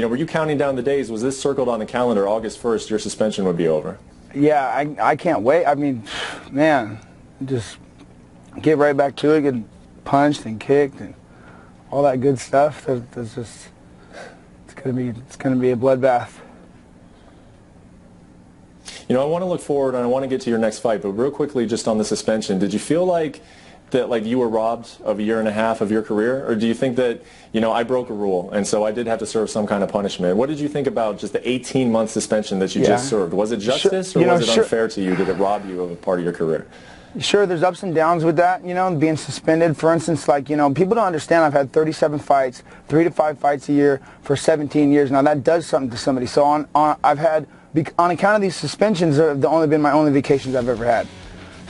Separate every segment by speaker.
Speaker 1: were you counting down the days? Was this circled on the calendar, August 1st, your suspension would be over?
Speaker 2: Yeah, I can't wait. I mean, man, just get right back to it, get punched and kicked and all that good stuff. There's just, it's gonna be a bloodbath.
Speaker 1: I want to look forward and I want to get to your next fight, but real quickly, just on the suspension, did you feel like that you were robbed of a year and a half of your career, or do you think that I broke a rule and so I did have to serve some kind of punishment? What did you think about just the 18-month suspension that you just served? Was it justice, or was it unfair to you? Did it rob you of a part of your career?
Speaker 2: Sure, there's ups and downs with that, being suspended. For instance, people don't understand I've had 37 fights, 3 to 5 fights a year for 17 years. Now that does something to somebody. So I've had, on account of these suspensions, they've only been my only vacations I've ever had.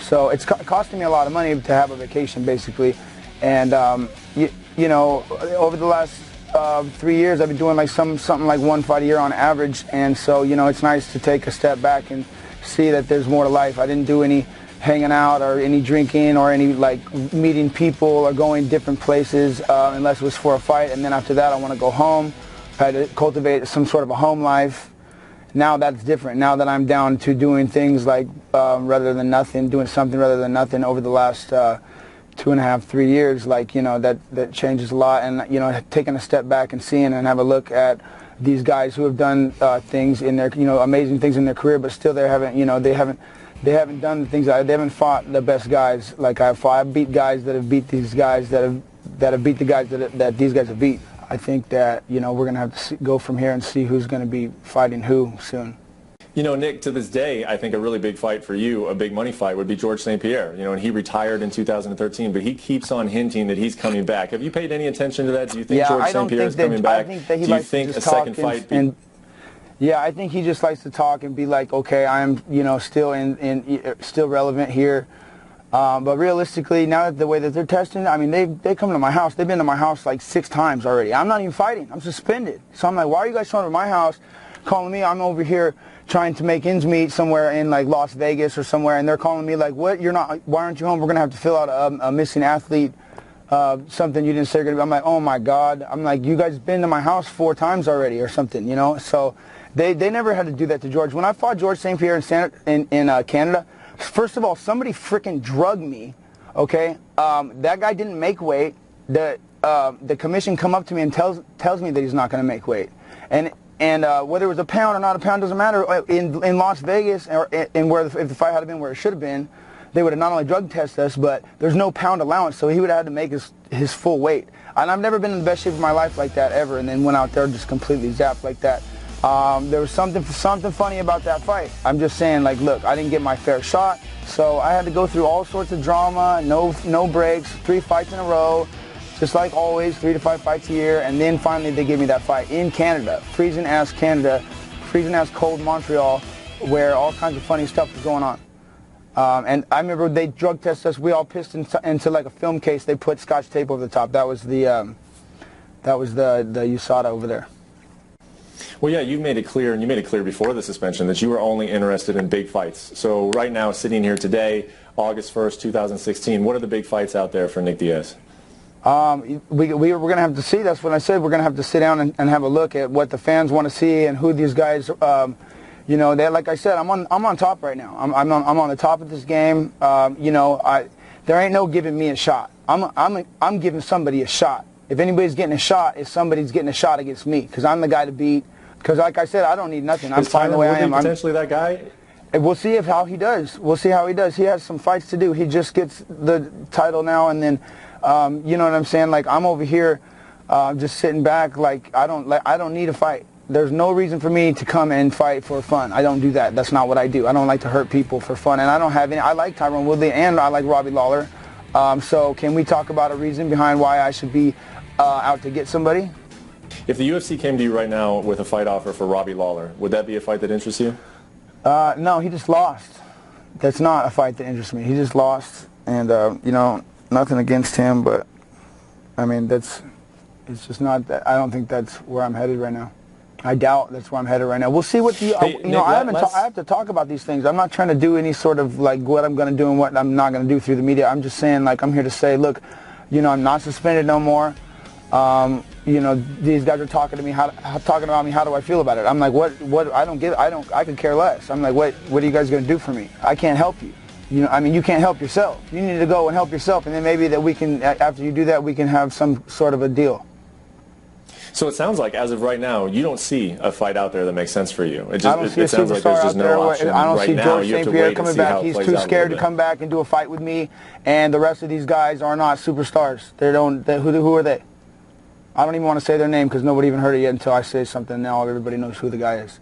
Speaker 2: So it's costing me a lot of money to have a vacation, basically. And over the last 3 years, I've been doing something like 1 fight a year on average. And so it's nice to take a step back and see that there's more to life. I didn't do any hanging out or any drinking or any meeting people or going different places unless it was for a fight. And then after that, I want to go home. I had to cultivate some sort of a home life. Now that's different. Now that I'm down to doing things rather than nothing, doing something rather than nothing over the last 2.5, 3 years, that changes a lot. And taking a step back and seeing and have a look at these guys who have done things in their, amazing things in their career, but still they haven't done the things they haven't fought the best guys like I've fought. I've beat guys that have beat these guys that have beat the guys that these guys have beat. I think that we're going to have to go from here and see who's going to be fighting who soon.
Speaker 1: Nick, to this day, I think a really big fight for you, a big money fight, would be George St. Pierre. And he retired in 2013, but he keeps on hinting that he's coming back. Have you paid any attention to that? Do you think George St. Pierre is coming back?
Speaker 2: I think that he
Speaker 1: Do you
Speaker 2: likes
Speaker 1: think
Speaker 2: to just
Speaker 1: a second
Speaker 2: talk
Speaker 1: fight?
Speaker 2: Yeah, I think he just likes to talk and be like, okay, I'm still still relevant here. But realistically, now that the way that they're testing, I mean, they come to my house. They've been to my house 6 times already. I'm not even fighting. I'm suspended. So I'm like, why are you guys showing up at my house, calling me? I'm over here trying to make ends meet somewhere in Las Vegas or somewhere, and they're calling me like, what? You're not? Why aren't you home? We're gonna have to fill out a missing athlete, something you didn't say you're gonna be. I'm like, oh my God. I'm like, you guys been to my house 4 times already or something, So they never had to do that to George. When I fought George St. Pierre in Canada. First of all, somebody freaking drugged me, okay? That guy didn't make weight. The commission come up to me and tells me that he's not going to make weight. And whether it was a pound or not a pound doesn't matter. In Las Vegas, or if the fight had been where it should have been, they would have not only drug tested us, but there's no pound allowance, so he would have had to make his full weight. And I've never been in the best shape of my life like that ever, and then went out there just completely zapped like that. There was something funny about that fight. I'm just saying, look, I didn't get my fair shot, so I had to go through all sorts of drama, no breaks, 3 fights in a row, just like always, 3 to 5 fights a year, and then finally they gave me that fight in Canada, freezing-ass Canada, freezing-ass cold Montreal, where all kinds of funny stuff was going on. And I remember they drug tested us. We all pissed into a film case. They put Scotch tape over the top. That was the USADA over there.
Speaker 1: Well, yeah, you've made it clear, and you made it clear before the suspension, that you were only interested in big fights. So right now, sitting here today, August 1st, 2016, what are the big fights out there for Nick Diaz?
Speaker 2: We're going to have to see. That's what I said. We're going to have to sit down and have a look at what the fans want to see and who these guys, like I said, I'm on top right now. I'm on the top of this game. There ain't no giving me a shot. I'm giving somebody a shot. If anybody's getting a shot, if somebody's getting a shot against me, because I'm the guy to beat. Because like I said, I don't need nothing. I'm fine the way I am.
Speaker 1: Potentially that guy?
Speaker 2: We'll see how he does. We'll see how he does. He has some fights to do. He just gets the title now, and then, you know what I'm saying? I'm over here, just sitting back. I don't need a fight. There's no reason for me to come and fight for fun. I don't do that. That's not what I do. I don't like to hurt people for fun, and I don't have any. I like Tyron Woodley and I like Robbie Lawler. So can we talk about a reason behind why I should be out to get somebody?
Speaker 1: If the UFC came to you right now with a fight offer for Robbie Lawler, would that be a fight that interests you?
Speaker 2: No, he just lost. That's not a fight that interests me. He just lost, and nothing against him, but I mean it's just not that. I don't think that's where I'm headed right now. I doubt that's where I'm headed right now. We'll see what the Nick, I have to talk about these things. I'm not trying to do any sort of what I'm going to do and what I'm not going to do through the media. I'm just saying I'm here to say, look, I'm not suspended no more. You know, these guys are talking to me, talking about me. How do I feel about it? I'm like, what? I could care less. I'm like, what are you guys gonna do for me? I can't help you. You know, I mean, you can't help yourself. You need to go and help yourself, and then maybe that we can, after you do that, we can have some sort of a deal.
Speaker 1: So it sounds like, as of right now, you don't see a fight out there that makes sense for you.
Speaker 2: I don't see a
Speaker 1: sounds like there's
Speaker 2: superstar
Speaker 1: just
Speaker 2: out there.
Speaker 1: no option
Speaker 2: I don't
Speaker 1: right
Speaker 2: see
Speaker 1: now.
Speaker 2: George
Speaker 1: You have
Speaker 2: St.
Speaker 1: to
Speaker 2: Pierre
Speaker 1: wait
Speaker 2: coming
Speaker 1: and see how
Speaker 2: back.
Speaker 1: it
Speaker 2: He's
Speaker 1: plays
Speaker 2: too
Speaker 1: out a
Speaker 2: scared to
Speaker 1: little
Speaker 2: come back and do a fight with me. And the rest of these guys are not superstars. Who are they? I don't even want to say their name because nobody even heard it yet until I say something. Now everybody knows who the guy is.